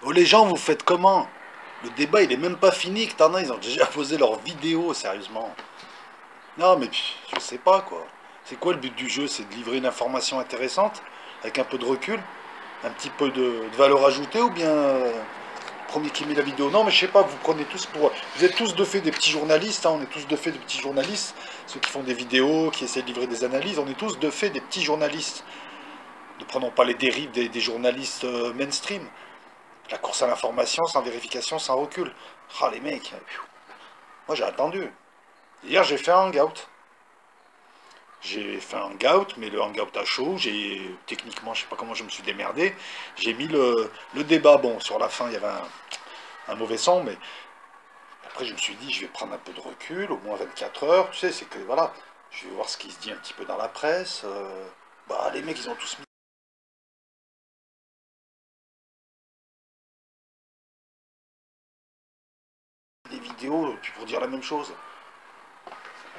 Oh, les gens, vous faites comment? Le débat, il est même pas fini, que t'en as, ils ont déjà posé leur vidéo, sérieusement. Non, mais je sais pas, quoi. C'est quoi le but du jeu? C'est de livrer une information intéressante, avec un peu de recul, un petit peu de valeur ajoutée, ou bien premier qui met la vidéo? Non, mais je sais pas, vous prenez tous pour... Vous êtes tous de fait des petits journalistes, hein, on est tous de fait des petits journalistes, ceux qui font des vidéos, qui essaient de livrer des analyses, on est tous de fait des petits journalistes. Ne prenons pas les dérives des journalistes mainstream. La course à l'information, sans vérification, sans recul. Ah, les mecs, moi j'ai attendu. Hier, j'ai fait un hangout. J'ai fait un hangout, mais le hangout à chaud, techniquement, je sais pas comment je me suis démerdé. J'ai mis le débat. Bon, sur la fin, il y avait un mauvais son, mais après, je me suis dit, je vais prendre un peu de recul, au moins 24 heures. Tu sais, c'est que voilà, je vais voir ce qui se dit un petit peu dans la presse. Bah, les mecs, ils ont tous mis des vidéos, puis pour dire la même chose.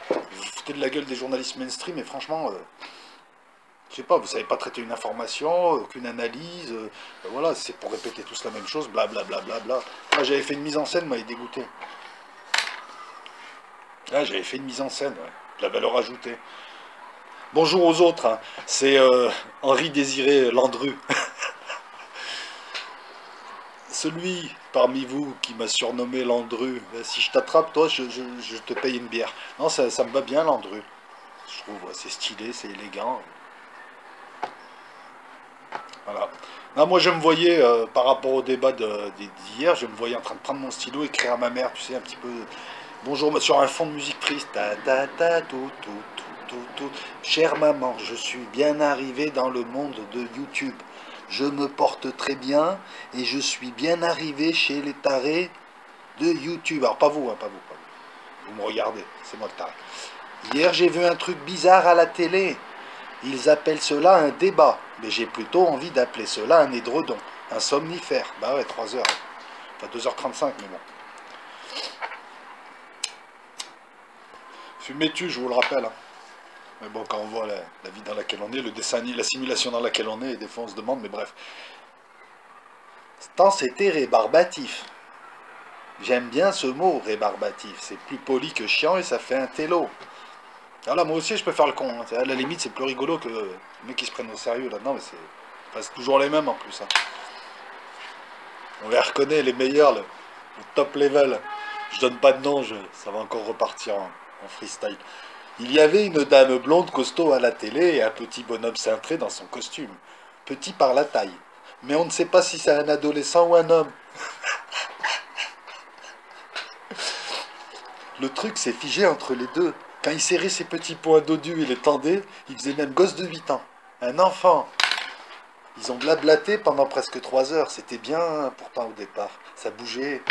Vous vous foutez de la gueule des journalistes mainstream, et franchement, je sais pas, vous savez pas traiter une information, aucune analyse, voilà, c'est pour répéter tous la même chose, blablabla. Bla, bla, bla, bla. Moi, j'avais fait une mise en scène, m'avait dégoûté. Là, j'avais fait une mise en scène, ouais, de la valeur ajoutée. Bonjour aux autres, hein. C'est Henri Désiré Landru. Celui parmi vous qui m'a surnommé Landru, si je t'attrape, toi, je te paye une bière. Non, ça me va bien, Landru. Je trouve, ouais, c'est stylé, c'est élégant. Voilà. Non, moi, je me voyais, par rapport au débat d'hier, je me voyais en train de prendre mon stylo et écrire à ma mère, tu sais, un petit peu. Bonjour, sur un fond de musique triste. Ta ta ta tout tout tout tout tout. Chère maman, je suis bien arrivé dans le monde de YouTube. Je me porte très bien et je suis bien arrivé chez les tarés de YouTube. Alors pas vous, hein, pas vous, pas vous. Vous me regardez, c'est moi le taré. Hier, j'ai vu un truc bizarre à la télé. Ils appellent cela un débat, mais j'ai plutôt envie d'appeler cela un édredon, un somnifère. Bah ouais, 3 heures. Enfin 2h35, mais bon. Fumez-tu, je vous le rappelle, hein. Mais bon, quand on voit la vie dans laquelle on est, le dessin, la simulation dans laquelle on est, et des fois on se demande, mais bref. Tant c'était rébarbatif. J'aime bien ce mot, rébarbatif. C'est plus poli que chiant et ça fait un télo. Alors là, moi aussi, je peux faire le con, hein. À la limite, c'est plus rigolo que les mecs qui se prennent au sérieux là-dedans, mais c'est toujours les mêmes en plus, hein. On les reconnaît, les meilleurs, le top level. Je donne pas de nom, ça va encore repartir en freestyle. Il y avait une dame blonde costaud à la télé et un petit bonhomme cintré dans son costume. Petit par la taille. Mais on ne sait pas si c'est un adolescent ou un homme. Le truc s'est figé entre les deux. Quand il serrait ses petits poings dodus et les tendait, il faisait même gosse de 8 ans. Un enfant. Ils ont blablaté pendant presque 3 heures. C'était bien pourtant au départ. Ça bougeait.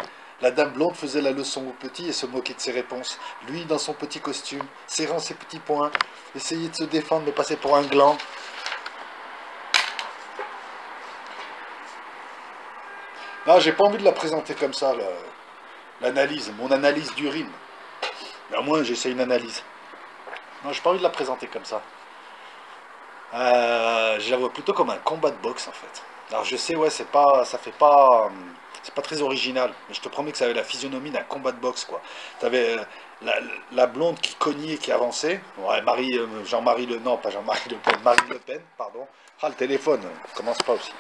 La dame blonde faisait la leçon au petit et se moquait de ses réponses. Lui, dans son petit costume, serrant ses petits poings, essayait de se défendre mais passait pour un gland. Non, j'ai pas envie de la présenter comme ça, l'analyse, mon analyse d'urine. Mais au moins, j'essaie une analyse. Non, j'ai pas envie de la présenter comme ça. Je la vois plutôt comme un combat de boxe en fait. Alors je sais, ouais, c'est pas très original, mais je te promets que ça avait la physionomie d'un combat de boxe quoi. T'avais la blonde qui cognait, qui avançait. Ouais, Jean-Marie Le, non pas Jean-Marie Le Pen, Marine Le Pen, pardon. Ah le téléphone, commence pas aussi.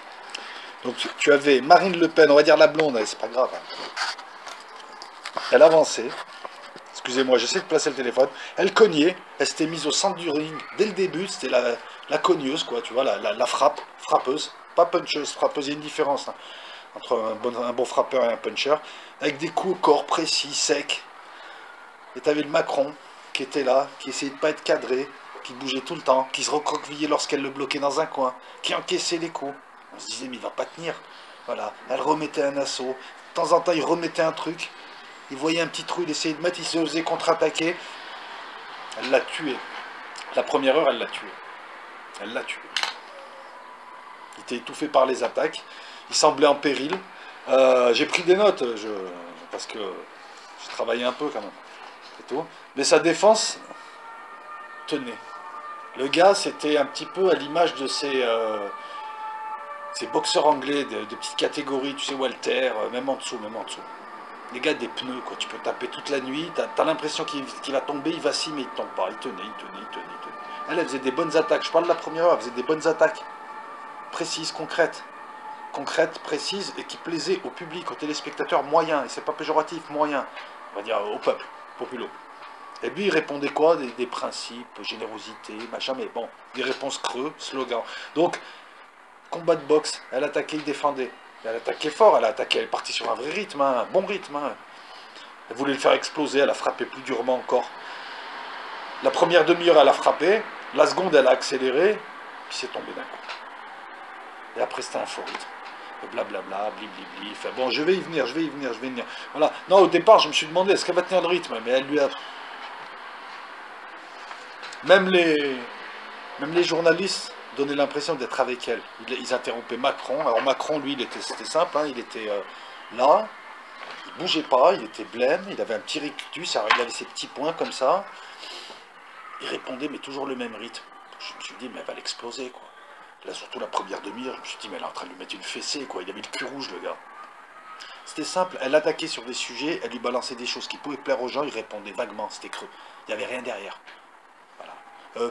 Donc tu avais Marine Le Pen, on va dire la blonde, c'est pas grave, hein. Elle avançait. Excusez-moi, j'essaie de placer le téléphone. Elle cognait, elle s'était mise au centre du ring. Dès le début, c'était la cogneuse, quoi, tu vois, la frappeuse. Pas puncheuse, frappeuse, il y a une différence hein, entre un bon frappeur et un puncher. Avec des coups au corps précis, secs. Et t'avais le Macron qui était là, qui essayait de pas être cadré, qui bougeait tout le temps, qui se recroquevillait lorsqu'elle le bloquait dans un coin, qui encaissait les coups. On se disait, mais il va pas tenir. Voilà, elle remettait un assaut. De temps en temps, il remettait un truc. Il voyait un petit trou, il essayait de mettre, il se faisait contre-attaquer. Elle l'a tué. La première heure, elle l'a tué. Elle l'a tué. Il était étouffé par les attaques. Il semblait en péril. J'ai pris des notes, parce que j'ai travaillé un peu quand même. Et tout. Mais sa défense tenait. Le gars, c'était un petit peu à l'image de Ces boxeurs anglais de petite catégorie, tu sais, Walter, même en dessous, même en dessous. Les gars, des pneus, quoi. Tu peux taper toute la nuit, t'as l'impression qu'il va tomber, il vacille, mais il tombe pas. Il tenait, il tenait, il tenait, il tenait. Elle faisait des bonnes attaques. Je parle de la première heure, elle faisait des bonnes attaques. Précises, concrètes. Concrètes, précises, et qui plaisaient au public, aux téléspectateurs moyens. Et c'est pas péjoratif, moyen. On va dire au peuple, populo. Et lui, il répondait quoi? Des principes, générosité, machin, mais bon, des réponses creux, slogans. Donc, combat de boxe, elle attaquait, il défendait. Elle attaquait fort, elle est partie sur un vrai rythme, hein, un bon rythme. Hein. Elle voulait le faire exploser, elle a frappé plus durement encore. La première demi-heure, elle a frappé, la seconde, elle a accéléré, puis c'est tombé d'un coup. Et après, c'était un faux rythme. Blablabla, bliblibli. Enfin bon, je vais y venir, je vais y venir, je vais y venir. Voilà. Non, au départ, je me suis demandé, est-ce qu'elle va tenir le rythme? Mais elle lui a... Même les journalistes donnaient l'impression d'être avec elle. Ils interrompaient Macron. Alors Macron, lui, c'était simple, hein, il était là, il bougeait pas, il était blême, il avait un petit rictus, alors il avait ses petits points comme ça. Il répondait, mais toujours le même rythme. Je me suis dit, mais elle va l'exploser, quoi. Là, surtout la première demi-heure, je me suis dit, mais elle est en train de lui mettre une fessée, quoi. Il avait le cul rouge, le gars. C'était simple, elle attaquait sur des sujets, elle lui balançait des choses qui pouvaient plaire aux gens, il répondait vaguement, c'était creux. Il n'y avait rien derrière.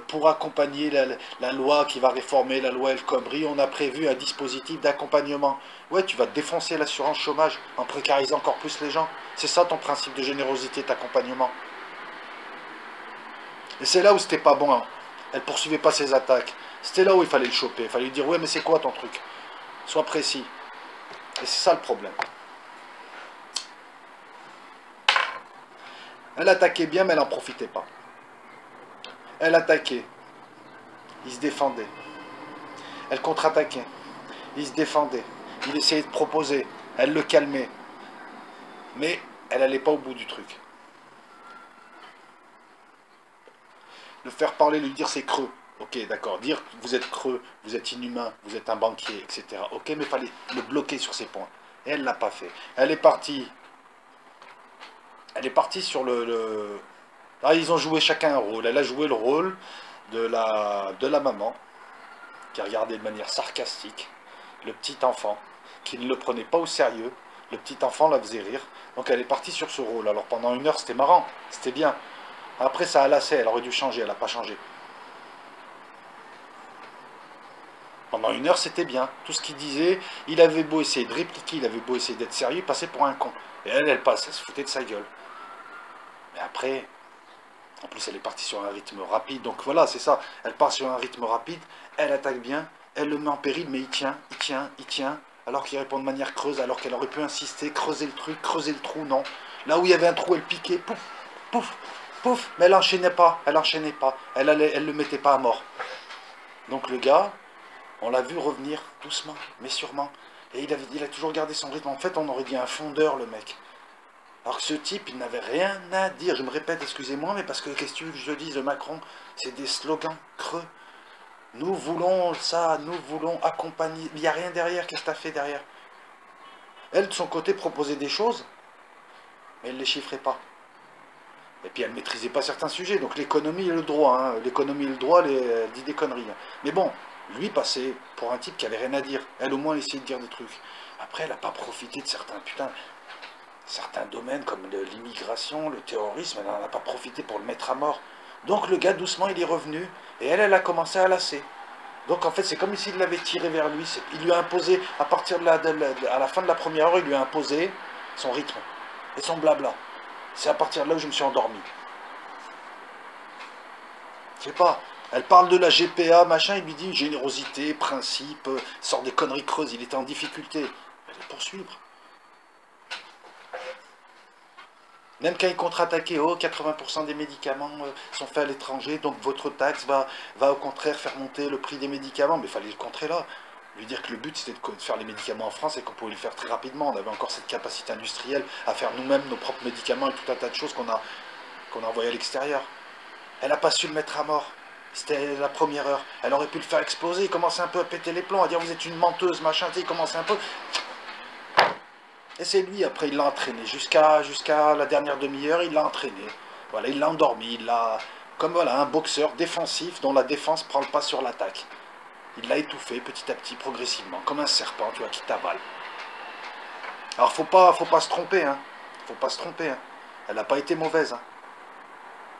Pour accompagner la loi qui va réformer la loi El Khomri, on a prévu un dispositif d'accompagnement. Ouais, tu vas défoncer l'assurance chômage en précarisant encore plus les gens. C'est ça ton principe de générosité, d'accompagnement. Et c'est là où c'était pas bon. Hein. Elle poursuivait pas ses attaques. C'était là où il fallait le choper. Il fallait lui dire, ouais, mais c'est quoi ton truc? Sois précis. Et c'est ça le problème. Elle attaquait bien, mais elle n'en profitait pas. Elle attaquait, il se défendait. Elle contre-attaquait, il se défendait. Il essayait de proposer, elle le calmait. Mais elle n'allait pas au bout du truc. Le faire parler, lui dire c'est creux. Ok, d'accord. Dire vous êtes creux, vous êtes inhumain, vous êtes un banquier, etc. Ok, mais il fallait le bloquer sur ces points. Et elle ne l'a pas fait. Elle est partie. Elle est partie sur le... Ah, ils ont joué chacun un rôle. Elle a joué le rôle de la maman, qui regardait de manière sarcastique le petit enfant, qui ne le prenait pas au sérieux. Le petit enfant la faisait rire. Donc elle est partie sur ce rôle. Alors pendant une heure, c'était marrant, c'était bien. Après, ça a lassé, elle aurait dû changer, elle n'a pas changé. Pendant une heure, c'était bien. Tout ce qu'il disait, il avait beau essayer de répliquer, il avait beau essayer d'être sérieux, il passait pour un con. Et elle passe, elle se foutait de sa gueule. Mais après... En plus, elle est partie sur un rythme rapide. Donc voilà, c'est ça. Elle part sur un rythme rapide. Elle attaque bien. Elle le met en péril, mais il tient, il tient, il tient. Alors qu'il répond de manière creuse, alors qu'elle aurait pu insister, creuser le truc, creuser le trou, non. Là où il y avait un trou, elle piquait, pouf, pouf, pouf. Mais elle n'enchaînait pas, elle n'enchaînait pas. Elle le mettait pas à mort. Donc le gars, on l'a vu revenir doucement, mais sûrement. Et il a toujours gardé son rythme. En fait, on aurait dit un fondeur, le mec. Alors que ce type, il n'avait rien à dire. Je me répète, excusez-moi, mais parce que qu'est-ce que je dis de Macron? C'est des slogans creux. Nous voulons ça, nous voulons accompagner. Il n'y a rien derrière. Qu'est-ce que tu as fait derrière? Elle, de son côté, proposait des choses, mais elle ne les chiffrait pas. Et puis elle ne maîtrisait pas certains sujets. Donc l'économie et le droit. Hein. L'économie et le droit, elle dit des conneries. Hein. Mais bon, lui passait pour un type qui avait rien à dire. Elle, au moins, elle essayait de dire des trucs. Après, elle n'a pas profité de certains domaines comme l'immigration, le terrorisme, elle n'en a pas profité pour le mettre à mort. Donc le gars, doucement, il est revenu, et elle a commencé à lasser. Donc en fait, c'est comme s'il l'avait tiré vers lui. Il lui a imposé, à partir à la fin de la première heure, il lui a imposé son rythme et son blabla. C'est à partir de là où je me suis endormi. Je sais pas, elle parle de la GPA, machin, il lui dit générosité, principe, sort des conneries creuses, il était en difficulté. Elle est poursuivre. Même quand il contre-attaquait, oh, 80% des médicaments sont faits à l'étranger, donc votre taxe va au contraire faire monter le prix des médicaments. Mais il fallait le contrer là. Lui dire que le but c'était de faire les médicaments en France et qu'on pouvait le faire très rapidement. On avait encore cette capacité industrielle à faire nous-mêmes nos propres médicaments et tout un tas de choses qu'on a envoyées à l'extérieur. Elle n'a pas su le mettre à mort. C'était la première heure. Elle aurait pu le faire exploser. Il commençait un peu à péter les plombs, à dire vous êtes une menteuse, machin. Il commençait un peu... Et c'est lui, après, il l'a entraîné. Jusqu'à la dernière demi-heure, il l'a entraîné. Voilà, il l'a endormi. Il l'a... Comme voilà, un boxeur défensif dont la défense prend le pas sur l'attaque. Il l'a étouffé petit à petit, progressivement, comme un serpent, tu vois, qui t'avale. Alors faut pas se tromper, hein. Faut pas se tromper, hein. Elle n'a pas été mauvaise, hein.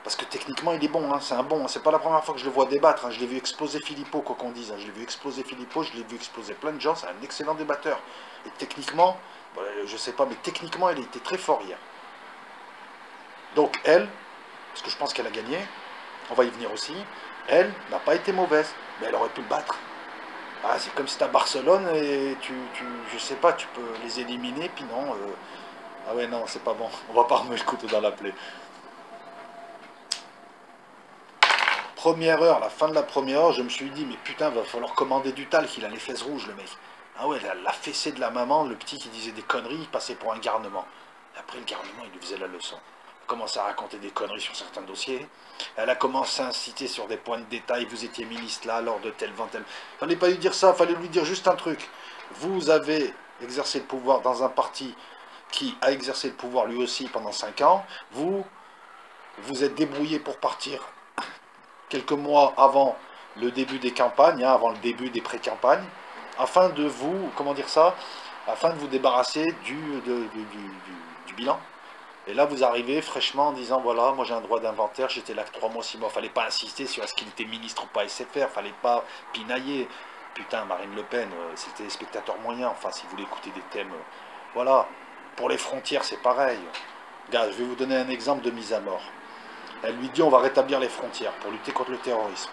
Parce que techniquement, il est bon, hein. C'est un bon. Hein. C'est pas la première fois que je le vois débattre. Hein. Je l'ai vu exploser Philippot, quoi qu'on dise. Hein. Je l'ai vu exploser Philippot, je l'ai vu exploser plein de gens. C'est un excellent débatteur. Et techniquement, bon, je sais pas, mais techniquement, il a été très fort hier. Donc elle, parce que je pense qu'elle a gagné, on va y venir aussi, elle n'a pas été mauvaise, mais elle aurait pu le battre. Ah, c'est comme si tu à Barcelone et je sais pas, tu peux les éliminer, puis non. Ah ouais, non, c'est pas bon. On va pas remettre le couteau dans la plaie. Première heure, la fin de la première heure, je me suis dit, mais putain, va falloir commander du talc, il a les fesses rouges, le mec. Ah ouais, la fessée de la maman, le petit qui disait des conneries, il passait pour un garnement. Et après, le garnement, il lui faisait la leçon. Elle a commencé à raconter des conneries sur certains dossiers. Elle a commencé à inciter sur des points de détail. Vous étiez ministre là, lors de tel, tel. Fallait pas lui dire ça, fallait lui dire juste un truc. Vous avez exercé le pouvoir dans un parti qui a exercé le pouvoir lui aussi pendant 5 ans. Vous êtes débrouillé pour partir quelques mois avant le début des campagnes, hein, avant le début des pré-campagnes, afin de vous, comment dire ça, afin de vous débarrasser du bilan. Et là, vous arrivez fraîchement en disant, voilà, moi j'ai un droit d'inventaire, j'étais là que 3 mois, 6 mois. Fallait pas insister sur est-ce qu'il était ministre ou pas SFR, fallait pas pinailler. Putain, Marine Le Pen, c'était spectateur moyen, enfin, si vous voulez écouter des thèmes. Voilà. Pour les frontières, c'est pareil. Gars, je vais vous donner un exemple de mise à mort. Elle lui dit, on va rétablir les frontières pour lutter contre le terrorisme.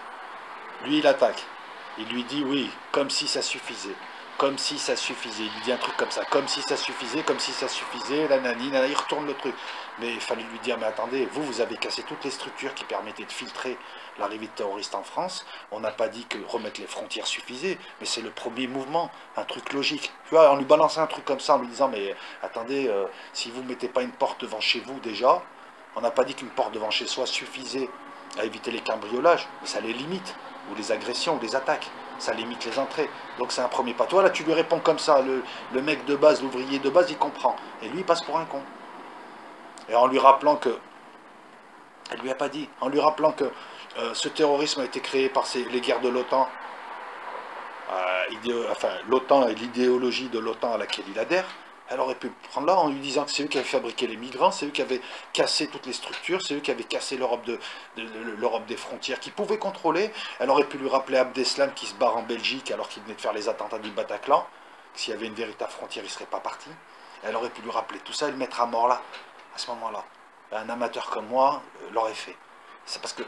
Lui, il attaque. Il lui dit, oui, comme si ça suffisait. Comme si ça suffisait. Il lui dit un truc comme ça. Comme si ça suffisait, comme si ça suffisait. La nani, il retourne le truc. Mais il fallait lui dire, mais attendez, vous avez cassé toutes les structures qui permettaient de filtrer l'arrivée de terroristes en France. On n'a pas dit que remettre les frontières suffisait, mais c'est le premier mouvement, un truc logique. Tu vois, on lui balançait un truc comme ça en lui disant, mais attendez, si vous ne mettez pas une porte devant chez vous déjà, on n'a pas dit qu'une porte devant chez soi suffisait à éviter les cambriolages, mais ça les limite, ou les agressions, ou les attaques. Ça limite les entrées. Donc c'est un premier pas. Toi, là, tu lui réponds comme ça. Le mec de base, l'ouvrier de base, il comprend. Et lui, il passe pour un con. Et en lui rappelant que... Elle lui a pas dit. En lui rappelant que ce terrorisme a été créé par les guerres de l'OTAN. Enfin, l'OTAN et l'idéologie de l'OTAN à laquelle il adhère. Elle aurait pu prendre là en lui disant que c'est eux qui avaient fabriqué les migrants, c'est eux qui avaient cassé toutes les structures, c'est eux qui avaient cassé l'Europe l'Europe des frontières, qui pouvaient contrôler. Elle aurait pu lui rappeler Abdeslam qui se barre en Belgique alors qu'il venait de faire les attentats du Bataclan. S'il y avait une véritable frontière, il ne serait pas parti. Elle aurait pu lui rappeler tout ça et le mettre à mort là, à ce moment-là. Un amateur comme moi l'aurait fait. C'est parce que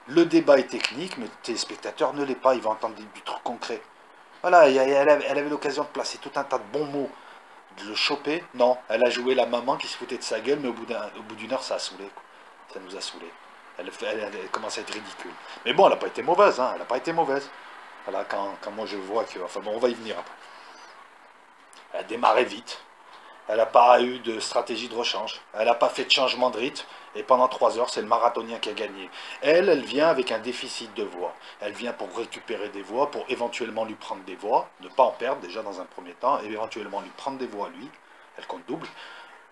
le débat est technique, mais le téléspectateur ne l'est pas, il va entendre du truc concret. Voilà, elle avait l'occasion de placer tout un tas de bons mots, de le choper. Non, elle a joué la maman qui se foutait de sa gueule, mais au bout d'une heure, ça a saoulé. Quoi. Ça nous a saoulé. Elle commence à être ridicule. Mais bon, elle n'a pas été mauvaise, hein, elle n'a pas été mauvaise. Voilà, quand moi je vois que... Enfin bon, on va y venir après. Elle a démarré vite. Elle n'a pas eu de stratégie de rechange. Elle n'a pas fait de changement de rythme. Et pendant 3 heures, c'est le marathonien qui a gagné. Elle vient avec un déficit de voix. Elle vient pour récupérer des voix, pour éventuellement lui prendre des voix, ne pas en perdre déjà dans un premier temps, et éventuellement lui prendre des voix à lui. Elle compte double.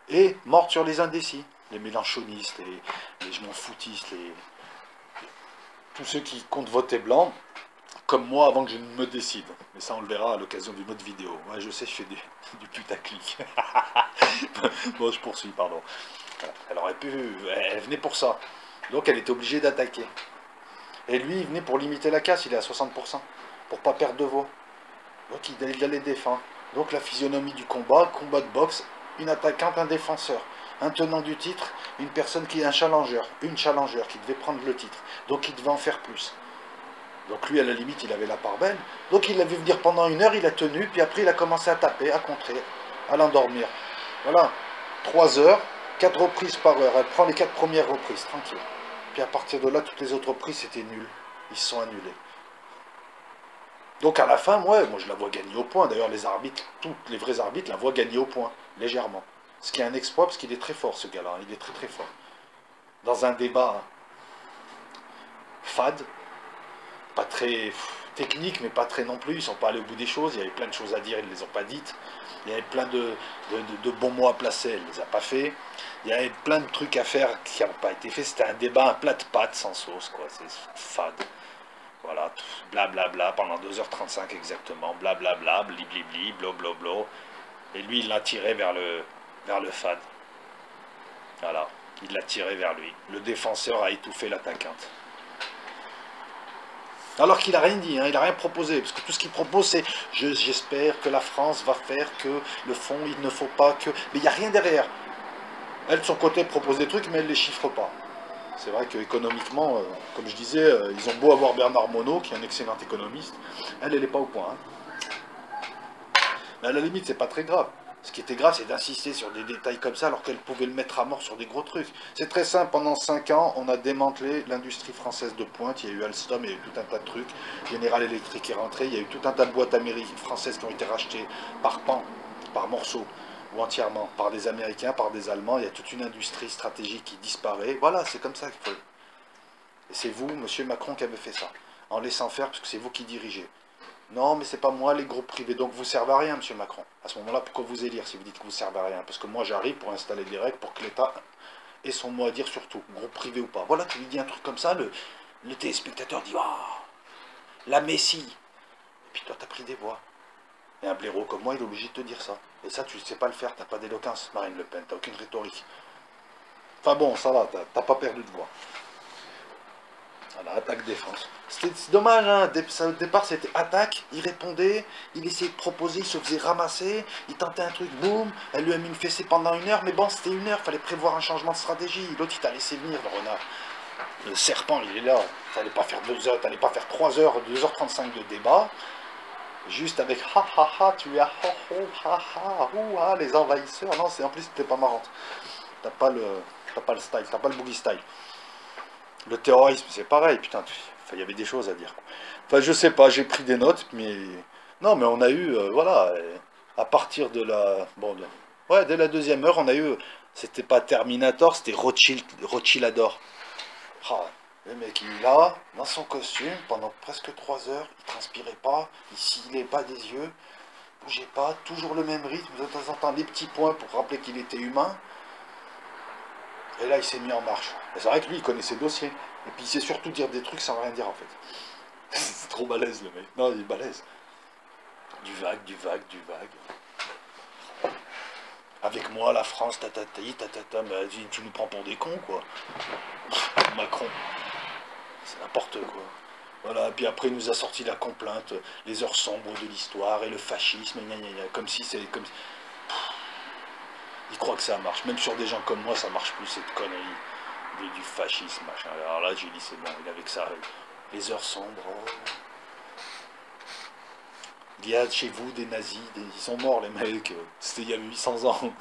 Et morte sur les indécis, les mélanchonistes, les je m'en foutistes, tous ceux qui comptent voter blanc, comme moi avant que je ne me décide. Mais ça, on le verra à l'occasion d'une autre vidéo. Ouais, je sais, je fais du putaclic. Bon, je poursuis, pardon. Elle aurait pu... Elle venait pour ça. Donc, elle était obligée d'attaquer. Et lui, il venait pour limiter la casse. Il est à 60%. Pour pas perdre de voix. Donc, il allait défendre. Donc, la physionomie du combat de boxe, une attaquante, un défenseur. Un tenant du titre, une personne qui est un challenger. Une challenger qui devait prendre le titre. Donc, il devait en faire plus. Donc lui, à la limite, il avait la part belle. Donc il l'a vu venir pendant 1 heure, il a tenu, puis après il a commencé à taper, à contrer, à l'endormir. Voilà, 3 heures, 4 reprises par heure. Elle prend les 4 premières reprises, tranquille. Puis à partir de là, toutes les autres reprises, c'était nul. Ils se sont annulés. Donc à la fin, moi je la vois gagner au point. D'ailleurs, les arbitres, tous les vrais arbitres, la voient gagner au point, légèrement. Ce qui est un exploit, parce qu'il est très fort, ce gars-là. Il est très très fort. Dans un débat fade, pas très technique, mais pas très non plus. Ils ne sont pas allés au bout des choses. Il y avait plein de choses à dire, ils ne les ont pas dites. Il y avait plein de bons mots à placer, elle ne les a pas fait. Il y avait plein de trucs à faire qui n'ont pas été faits. C'était un débat, un plat de pâtes sans sauce, quoi. C'est fade. Voilà, blablabla, pendant 2h35 exactement, blablabla, bliblibli, blobloblo. Et lui, il l'a tiré vers le fan. Voilà, il l'a tiré vers lui. Le défenseur a étouffé l'attaquante. Alors qu'il n'a rien dit, hein, il n'a rien proposé, parce que tout ce qu'il propose c'est j'espère que la France va faire que le fond, il ne faut pas que... Mais il n'y a rien derrière. Elle, de son côté, propose des trucs, mais elle ne les chiffre pas. C'est vrai qu'économiquement, comme je disais, ils ont beau avoir Bernard Monod, qui est un excellent économiste, elle n'est pas au point. Hein. Mais à la limite, c'est pas très grave. Ce qui était grave, c'est d'insister sur des détails comme ça, alors qu'elle pouvait le mettre à mort sur des gros trucs. C'est très simple, pendant 5 ans, on a démantelé l'industrie française de pointe, il y a eu Alstom, il y a eu tout un tas de trucs, General Electric est rentré, il y a eu tout un tas de boîtes américaines, françaises qui ont été rachetées par pan, par morceaux, ou entièrement, par des Américains, par des Allemands, il y a toute une industrie stratégique qui disparaît. Voilà, c'est comme ça qu'il faut... Et c'est vous, monsieur Macron, qui avez fait ça, en laissant faire, parce que c'est vous qui dirigez. Non, mais c'est pas moi, les groupes privés. Donc vous servez à rien, monsieur Macron. À ce moment-là, pourquoi vous élire si vous dites que vous servez à rien? Parce que moi, j'arrive pour installer des règles pour que l'État ait son mot à dire sur tout, groupe privé ou pas. Voilà, tu lui dis un truc comme ça, le téléspectateur dit ah, la Messie. Et puis toi, t'as pris des voix. Et un blaireau comme moi, il est obligé de te dire ça. Et ça, tu ne sais pas le faire, t'as pas d'éloquence, Marine Le Pen, t'as aucune rhétorique. Enfin bon, ça va, t'as pas perdu de voix. Voilà, attaque-défense. C'est dommage, hein. Au départ c'était attaque, il répondait, il essayait de proposer, il se faisait ramasser, il tentait un truc, boum, elle lui a mis une fessée pendant 1 heure, mais bon c'était 1 heure, fallait prévoir un changement de stratégie. L'autre il t'a laissé venir, le renard. Le serpent il est là, t'allais pas faire 2 heures, t'allais pas faire 3 heures, 2h35 de débat, juste avec ha ha ha, tu es ha ho ha ha, ouh ha, les envahisseurs. Non, c'est en plus c'était pas marrante. T'as pas le style, t'as pas le boogie style. Le terrorisme, c'est pareil, putain, il y avait des choses à dire. Quoi. Enfin, je sais pas, j'ai pris des notes, mais... Non, mais on a eu, voilà, à partir de la... Bon, ouais, dès la 2e heure, on a eu... C'était pas Terminator, c'était Rothschildador. Ah, le mec, il est là, dans son costume, pendant presque 3 heures, il transpirait pas, il scillait pas des yeux, bougeait pas, toujours le même rythme, de temps en temps, des petits points pour rappeler qu'il était humain. Et là, il s'est mis en marche. C'est vrai que lui, il connaît ses dossiers. Et puis, il sait surtout dire des trucs sans rien dire, en fait. C'est trop balèze, le mec. Non, il est balèze. Du vague, du vague, du vague. Avec moi, la France, mais tu nous prends pour des cons, quoi. Macron. C'est n'importe quoi. Voilà, et puis après, il nous a sorti la complainte, les heures sombres de l'histoire et le fascisme, gna, gna, gna, comme si c'est... Comme... Il croit que ça marche. Même sur des gens comme moi, ça marche plus, cette connerie du fascisme, machin. Alors là, j'ai dit, c'est bon, il avait que ça. Les heures sombres. Oh. Il y a chez vous des nazis, ils sont morts, les mecs. C'était il y a 800 ans.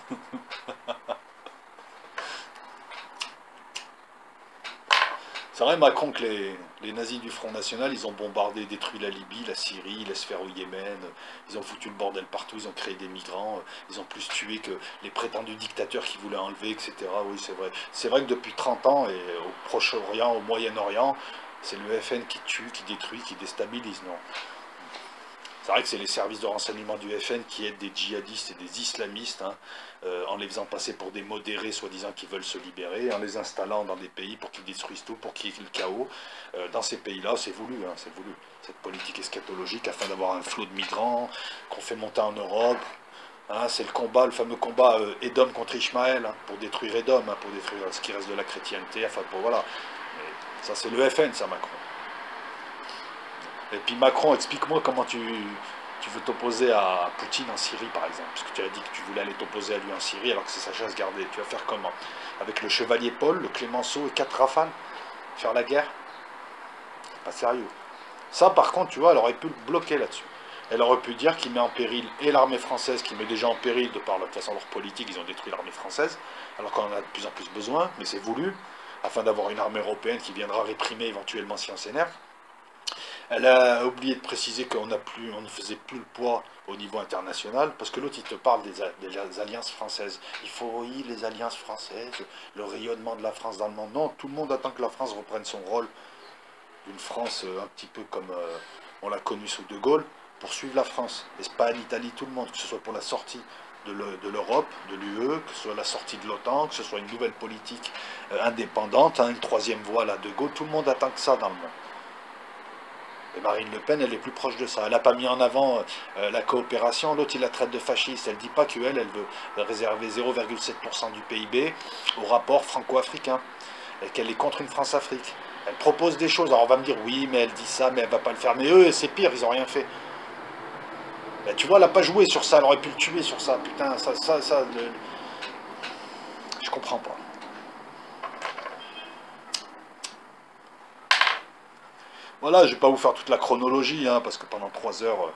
C'est vrai, Macron, que les nazis du Front National, ils ont bombardé, détruit la Libye, la Syrie, la sphère au Yémen, ils ont foutu le bordel partout, ils ont créé des migrants, ils ont plus tué que les prétendus dictateurs qui voulaient enlever, etc. Oui, c'est vrai. C'est vrai que depuis 30 ans, et au Proche-Orient, au Moyen-Orient, c'est le FN qui tue, qui détruit, qui déstabilise, non. C'est vrai que c'est les services de renseignement du FN qui aident des djihadistes et des islamistes, hein, en les faisant passer pour des modérés, soi-disant qui veulent se libérer, en les installant dans des pays pour qu'ils détruisent tout, pour qu'il y ait le chaos. Dans ces pays-là, c'est voulu, hein, c'est voulu. Cette politique eschatologique, afin d'avoir un flot de migrants qu'on fait monter en Europe. Hein, c'est le combat, le fameux combat Édom contre Ishmaël, hein, pour détruire Édom, hein, pour détruire ce qui reste de la chrétienté, enfin, pour, voilà. Mais ça, c'est le FN, ça, Macron. Et puis Macron, explique-moi comment tu veux t'opposer à Poutine en Syrie, par exemple. Parce que tu as dit que tu voulais aller t'opposer à lui en Syrie, alors que c'est sa chasse gardée. Tu vas faire comment? Avec le chevalier Paul, le Clémenceau et 4 rafales? Faire la guerre? Pas sérieux. Ça, par contre, tu vois, elle aurait pu le bloquer là-dessus. Elle aurait pu dire qu'il met en péril et l'armée française, qui met déjà en péril de par de toute façon leur politique, ils ont détruit l'armée française, alors qu'on en a de plus en plus besoin, mais c'est voulu, afin d'avoir une armée européenne qui viendra réprimer éventuellement si on s'énerve. Elle a oublié de préciser qu'on ne faisait plus le poids au niveau international, parce que l'autre, il te parle des alliances françaises. Il faut, oui, les alliances françaises, le rayonnement de la France dans le monde. Non, tout le monde attend que la France reprenne son rôle d'une France un petit peu comme on l'a connu sous De Gaulle, pour suivre la France. Espagne, Italie, tout le monde, que ce soit pour la sortie de l'Europe, de l'UE, que ce soit la sortie de l'OTAN, que ce soit une nouvelle politique indépendante, hein, une troisième voie, là, De Gaulle, tout le monde attend que ça dans le monde. Et Marine Le Pen, elle est plus proche de ça. Elle n'a pas mis en avant la coopération. L'autre, il la traite de fasciste. Elle ne dit pas qu'elle, elle veut réserver 0,7% du PIB au rapport franco-africain. Et qu'elle est contre une France-Afrique. Elle propose des choses. Alors on va me dire, oui, mais elle dit ça, mais elle va pas le faire. Mais eux, c'est pire, ils n'ont rien fait. Ben, tu vois, elle n'a pas joué sur ça. Elle aurait pu le tuer sur ça. Putain, je comprends pas. Voilà, je vais pas vous faire toute la chronologie, hein, parce que pendant 3 heures,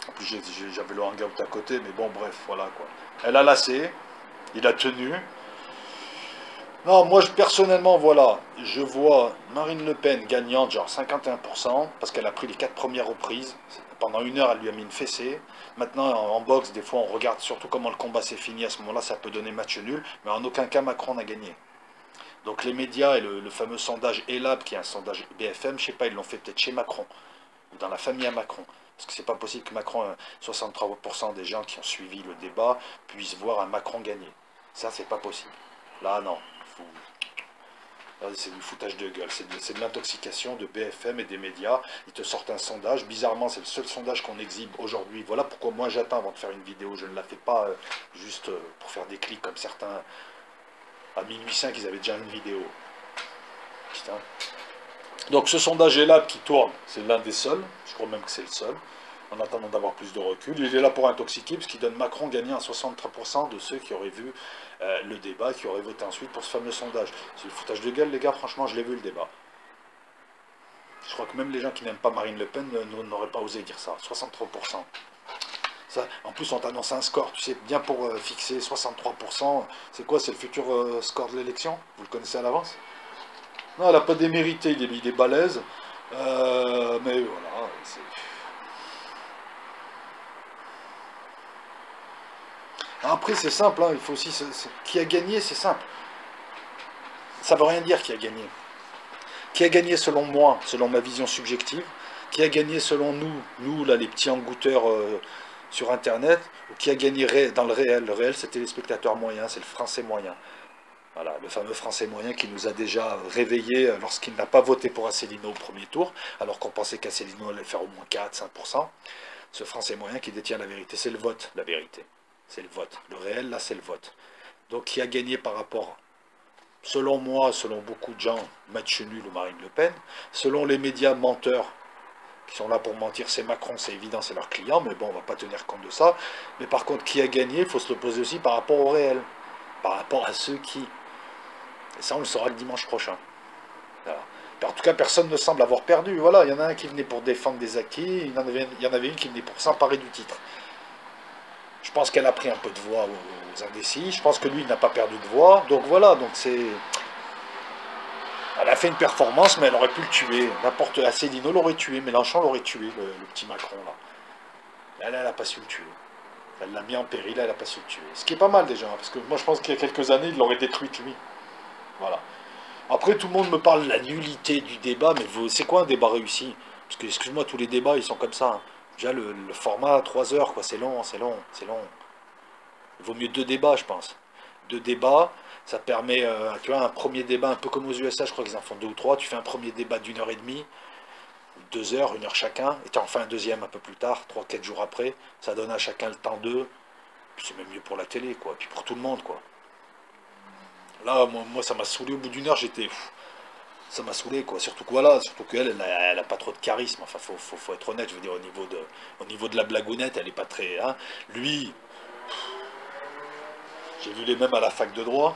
en plus j'avais le hangout à côté, mais bon, bref, voilà quoi. Elle a lassé, il a tenu. Non, moi personnellement, voilà, je vois Marine Le Pen gagnante, genre 51%, parce qu'elle a pris les 4 premières reprises. Pendant 1 heure, elle lui a mis une fessée. Maintenant, en boxe, des fois, on regarde surtout comment le combat s'est fini. À ce moment-là, ça peut donner match nul, mais en aucun cas, Macron n'a gagné. Donc les médias et le fameux sondage ELAB, qui est un sondage BFM, je sais pas, ils l'ont fait peut-être chez Macron, ou dans la famille à Macron. Parce que c'est pas possible que Macron, 63% des gens qui ont suivi le débat, puissent voir un Macron gagner. Ça, c'est pas possible. Là, non. C'est du foutage de gueule, c'est de l'intoxication de BFM et des médias. Ils te sortent un sondage, bizarrement c'est le seul sondage qu'on exhibe aujourd'hui. Voilà pourquoi moi j'attends avant de faire une vidéo, je ne la fais pas juste pour faire des clics comme certains. À minuit 5, ils avaient déjà une vidéo. Putain. Donc ce sondage ELAB qui tourne, c'est l'un des seuls, je crois même que c'est le seul, en attendant d'avoir plus de recul. Il est là pour intoxiquer, parce qu'il donne Macron gagnant à 63% de ceux qui auraient vu le débat, qui auraient voté ensuite pour ce fameux sondage. C'est le foutage de gueule, les gars, franchement, je l'ai vu le débat. Je crois que même les gens qui n'aiment pas Marine Le Pen n'auraient pas osé dire ça, 63%. Ça, en plus, on t'annonce un score, tu sais, bien pour fixer 63%. C'est quoi, c'est le futur score de l'élection? Vous le connaissez à l'avance? Non, elle n'a pas démérité, il est balèze. Mais voilà, c'est... Après, c'est simple, hein, il faut aussi... Qui a gagné, c'est simple. Ça veut rien dire qui a gagné. Qui a gagné selon moi, selon ma vision subjective, qui a gagné selon nous là, les petits engouteurs sur Internet, ou qui a gagné dans le réel. Le réel, c'est le téléspectateur moyen, c'est le français moyen. Voilà, le fameux français moyen qui nous a déjà réveillés lorsqu'il n'a pas voté pour Asselineau au premier tour, alors qu'on pensait qu'Asselineau allait faire au moins 4-5%. Ce français moyen qui détient la vérité, c'est le vote, la vérité. C'est le vote. Le réel, là, c'est le vote. Donc, qui a gagné par rapport, selon moi, selon beaucoup de gens, match nul ou Marine Le Pen, selon les médias menteurs, qui sont là pour mentir, c'est Macron, c'est évident, c'est leur client, mais bon, on ne va pas tenir compte de ça. Mais par contre, qui a gagné, il faut se le poser aussi par rapport au réel, par rapport à ceux qui... Et ça, on le saura le dimanche prochain. Voilà. En tout cas, personne ne semble avoir perdu. Voilà, il y en a un qui venait pour défendre des acquis, il y en avait une qui venait pour s'emparer du titre. Je pense qu'elle a pris un peu de voix aux indécis, je pense que lui, il n'a pas perdu de voix, donc voilà, donc c'est... Elle a fait une performance, mais elle aurait pu le tuer. N'importe... Asselineau l'aurait tué, Mélenchon l'aurait tué, le petit Macron, là. Elle n'a pas su le tuer. Elle l'a mis en péril, elle n'a pas su le tuer. Ce qui est pas mal déjà, parce que moi je pense qu'il y a quelques années, il l'aurait détruit lui. Voilà. Après, tout le monde me parle de la nullité du débat, mais c'est quoi un débat réussi? Parce que, excuse-moi, tous les débats, ils sont comme ça. Hein. Déjà, le format, 3 heures, quoi, c'est long, c'est long, c'est long. Il vaut mieux 2 débats, je pense. 2 débats, ça permet, tu vois, un premier débat, un peu comme aux USA, je crois qu'ils en font 2 ou 3, tu fais un premier débat d'1 h 30, 2 heures, 1 heure chacun, et tu en fais un deuxième un peu plus tard, 3-4 jours après, ça donne à chacun le temps d'eux, puis c'est même mieux pour la télé, quoi, puis pour tout le monde, quoi. Là, moi ça m'a saoulé, au bout d'1 heure, j'étais... Ça m'a saoulé, quoi, surtout que voilà, surtout qu'elle, elle a pas trop de charisme, enfin, faut être honnête, je veux dire, au niveau de la blagounette, elle est pas très... Hein. Lui, j'ai vu les mêmes à la fac de droit.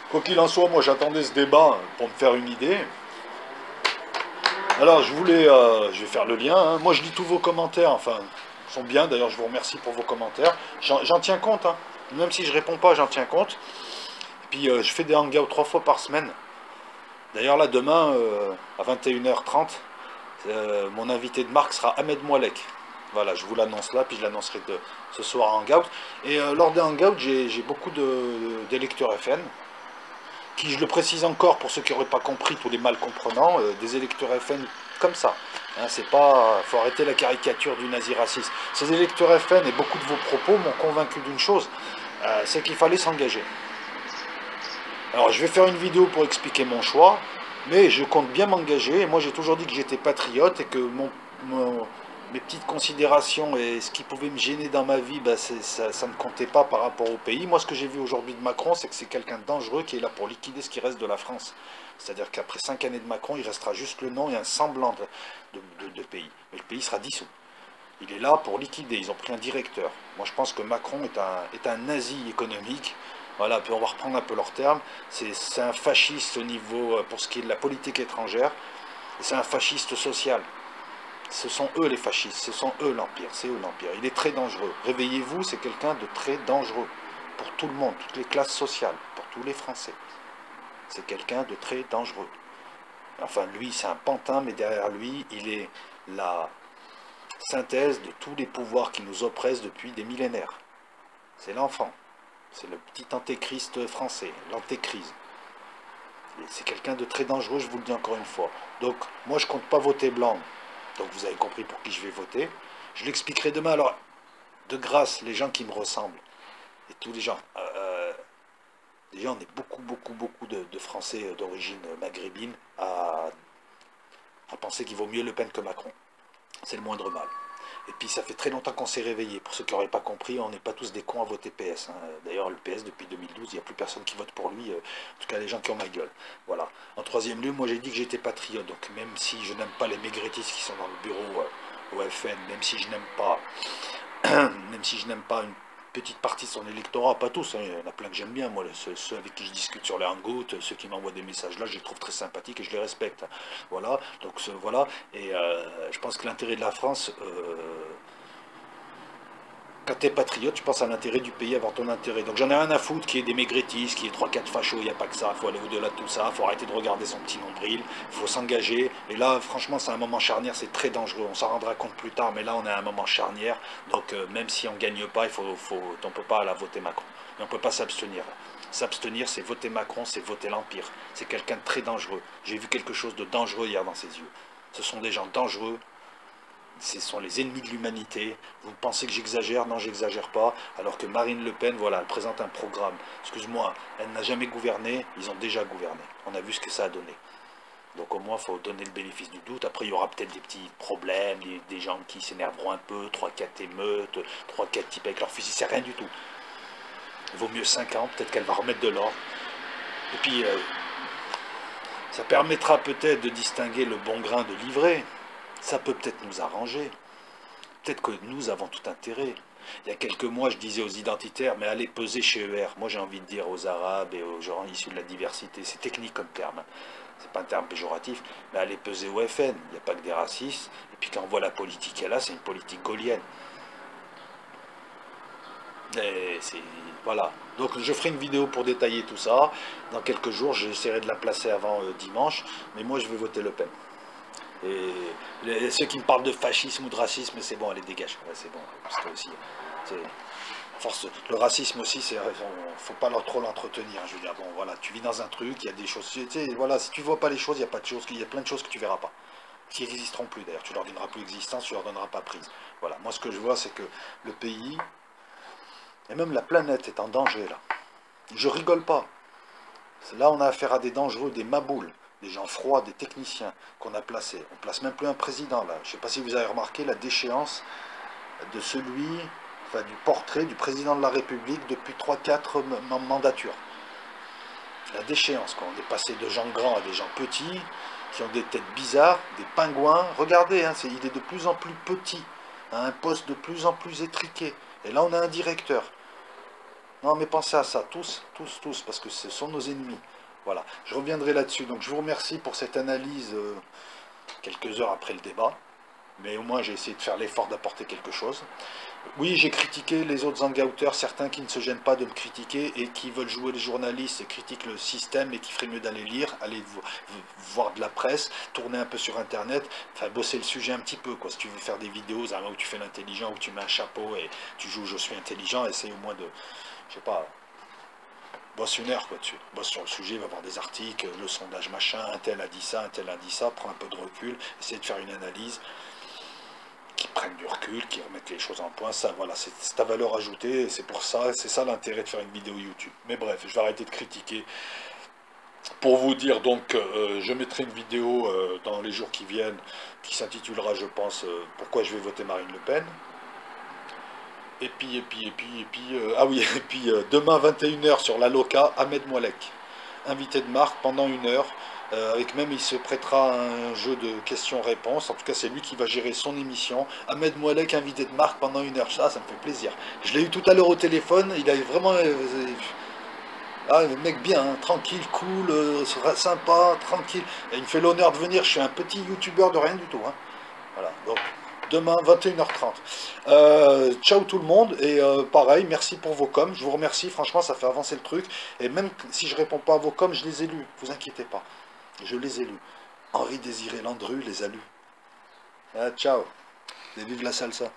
Quoi qu'il en soit, moi j'attendais ce débat pour me faire une idée. Alors je vais faire le lien, hein. Moi je lis tous vos commentaires, enfin, ils sont bien, d'ailleurs je vous remercie pour vos commentaires. J'en tiens compte, hein. Même si je réponds pas, j'en tiens compte. Et puis je fais des hangouts 3 fois par semaine. D'ailleurs là, demain, à 21 h 30, mon invité de marque sera Ahmed Moalek. Voilà, je vous l'annonce là, puis je l'annoncerai ce soir en hangout. Et lors des hangouts, j'ai beaucoup d'électeurs FN, qui, je le précise encore pour ceux qui n'auraient pas compris, tous les mal comprenants, des électeurs FN comme ça. Hein, c'est pas, faut arrêter la caricature du nazi raciste. Ces électeurs FN et beaucoup de vos propos m'ont convaincu d'une chose, c'est qu'il fallait s'engager. Alors, je vais faire une vidéo pour expliquer mon choix, mais je compte bien m'engager. Moi, j'ai toujours dit que j'étais patriote et que mes petites considérations et ce qui pouvait me gêner dans ma vie, bah, ça ne comptait pas par rapport au pays. Moi, ce que j'ai vu aujourd'hui de Macron, c'est que c'est quelqu'un de dangereux qui est là pour liquider ce qui reste de la France. C'est-à-dire qu'après 5 années de Macron, il restera juste le nom et un semblant de pays. Mais le pays sera dissous. Il est là pour liquider. Ils ont pris un directeur. Moi, je pense que Macron est un nazi économique. Voilà, puis on va reprendre un peu leurs termes. C'est un fasciste au niveau, pour ce qui est de la politique étrangère. Et c'est un fasciste social. Ce sont eux les fascistes, ce sont eux l'Empire, c'est eux l'Empire. Il est très dangereux. Réveillez-vous, c'est quelqu'un de très dangereux. Pour tout le monde, toutes les classes sociales, pour tous les Français. C'est quelqu'un de très dangereux. Enfin, lui, c'est un pantin, mais derrière lui, il est la synthèse de tous les pouvoirs qui nous oppressent depuis des millénaires. C'est l'enfant. C'est le petit antéchrist français, l'antéchrist. C'est quelqu'un de très dangereux, je vous le dis encore une fois. Donc, moi, je compte pas voter blanc. Donc, vous avez compris pour qui je vais voter. Je l'expliquerai demain. Alors, de grâce, les gens qui me ressemblent, et tous les gens, déjà, on est beaucoup de Français d'origine maghrébine à penser qu'il vaut mieux Le Pen que Macron. C'est le moindre mal. Et puis ça fait très longtemps qu'on s'est réveillé. Pour ceux qui n'auraient pas compris, on n'est pas tous des cons à voter PS. Hein. D'ailleurs, le PS, depuis 2012, il n'y a plus personne qui vote pour lui. En tout cas, les gens qui ont ma gueule. Voilà. En troisième lieu, moi j'ai dit que j'étais patriote. Donc même si je n'aime pas les maigretistes qui sont dans le bureau au FN, même si je n'aime pas, même si je n'aime pas une petite partie de son électorat, pas tous, hein, il y en a plein que j'aime bien, moi, ceux avec qui je discute sur les hangouts, ceux qui m'envoient des messages là, je les trouve très sympathiques et je les respecte. Voilà, donc voilà, et je pense que l'intérêt de la France, quand tu es patriote, tu penses à l'intérêt du pays avant ton intérêt. Donc j'en ai rien à foutre qu'il y ait des maigretistes, qu'il y ait 3-4 fachos, il n'y a pas que ça, il faut aller au-delà de tout ça, il faut arrêter de regarder son petit nombril, il faut s'engager. Et là, franchement, c'est un moment charnière, c'est très dangereux. On s'en rendra compte plus tard, mais là, on est à un moment charnière. Donc même si on ne gagne pas, on ne peut pas la voter Macron. Mais on ne peut pas s'abstenir. S'abstenir, c'est voter Macron, c'est voter l'Empire. C'est quelqu'un de très dangereux. J'ai vu quelque chose de dangereux hier dans ses yeux. Ce sont des gens dangereux. Ce sont les ennemis de l'humanité. Vous pensez que j'exagère? Non, j'exagère pas. Alors que Marine Le Pen, voilà, elle présente un programme. Excuse-moi, elle n'a jamais gouverné, ils ont déjà gouverné. On a vu ce que ça a donné. Donc au moins, il faut donner le bénéfice du doute. Après, il y aura peut-être des petits problèmes, des gens qui s'énerveront un peu, 3-4 émeutes, 3-4 types avec leurs fusils, c'est rien du tout. Il vaut mieux 5 ans, peut-être qu'elle va remettre de l'ordre. Et puis, ça permettra peut-être de distinguer le bon grain de l'ivraie. Ça peut peut-être nous arranger. Peut-être que nous avons tout intérêt. Il y a quelques mois, je disais aux identitaires, mais allez peser chez ER. Moi, j'ai envie de dire aux Arabes et aux gens issus de la diversité. C'est technique comme terme. C'est pas un terme péjoratif, mais allez peser au FN. Il n'y a pas que des racistes. Et puis quand on voit la politique qu'elle a, c'est une politique gaulienne. Et voilà. Donc je ferai une vidéo pour détailler tout ça. Dans quelques jours, j'essaierai de la placer avant dimanche. Mais moi, je vais voter Le Pen. Et ceux qui me parlent de fascisme ou de racisme, c'est bon, allez, dégage. Ouais, c'est bon. Parce que aussi, force, le racisme aussi, faut pas trop l'entretenir. Je veux dire, bon, voilà, tu vis dans un truc, il y a des choses. Tu sais, voilà, si tu vois pas les choses, il y a pas de choses, il y a plein de choses que tu verras pas. Qui n'existeront plus d'ailleurs. Tu leur donneras plus existence, tu leur donneras pas prise. Voilà. Moi, ce que je vois, c'est que le pays, et même la planète est en danger là. Je rigole pas. Là, on a affaire à des dangereux, des maboules, des gens froids, des techniciens qu'on a placés. On place même plus un président là. Je ne sais pas si vous avez remarqué la déchéance de du portrait du président de la République depuis 3-4 mandatures. La déchéance, quoi. On est passé de gens grands à des gens petits, qui ont des têtes bizarres, des pingouins. Regardez, hein, il est de plus en plus petit, à un poste de plus en plus étriqué. Et là, on a un directeur. Non, mais pensez à ça, tous, parce que ce sont nos ennemis. Voilà, je reviendrai là-dessus. Donc, je vous remercie pour cette analyse quelques heures après le débat. Mais au moins, j'ai essayé de faire l'effort d'apporter quelque chose. Oui, j'ai critiqué les autres hangouters, certains qui ne se gênent pas de me critiquer et qui veulent jouer les journalistes et critiquent le système et qui ferait mieux d'aller lire, aller voir de la presse, tourner un peu sur Internet, enfin bosser le sujet un petit peu, quoi. Si tu veux faire des vidéos où tu fais l'intelligent, où tu mets un chapeau et tu joues je suis intelligent, essaye au moins de, je sais pas, bosse une heure quoi dessus, bosse sur le sujet, va voir des articles, le sondage machin, un tel a dit ça, prends un peu de recul, essaye de faire une analyse, qui prennent du recul, qui remettent les choses en point, ça voilà, c'est ta valeur ajoutée, c'est pour ça, c'est ça l'intérêt de faire une vidéo YouTube. Mais bref, je vais arrêter de critiquer, Pour vous dire, donc, je mettrai une vidéo dans les jours qui viennent qui s'intitulera, je pense, Pourquoi je vais voter Marine Le Pen. Ah oui, et puis demain 21 h sur la Loca, Ahmed Moalek, invité de marque pendant 1 heure, avec même il se prêtera à un jeu de questions-réponses, en tout cas c'est lui qui va gérer son émission. Ahmed Moalek, invité de marque pendant 1 heure, ça me fait plaisir. Je l'ai eu tout à l'heure au téléphone, il a vraiment... ah, le mec bien, hein, tranquille, cool, sympa, tranquille. Et il me fait l'honneur de venir, je suis un petit youtubeur de rien du tout, hein. Voilà, donc demain 21 h 30. Ciao tout le monde, et pareil, merci pour vos coms, je vous remercie, franchement ça fait avancer le truc, et même si je réponds pas à vos coms, je les ai lus, vous inquiétez pas, je les ai lus. Henri Désiré Landru les a lus. Ah, ciao, et vive la salsa.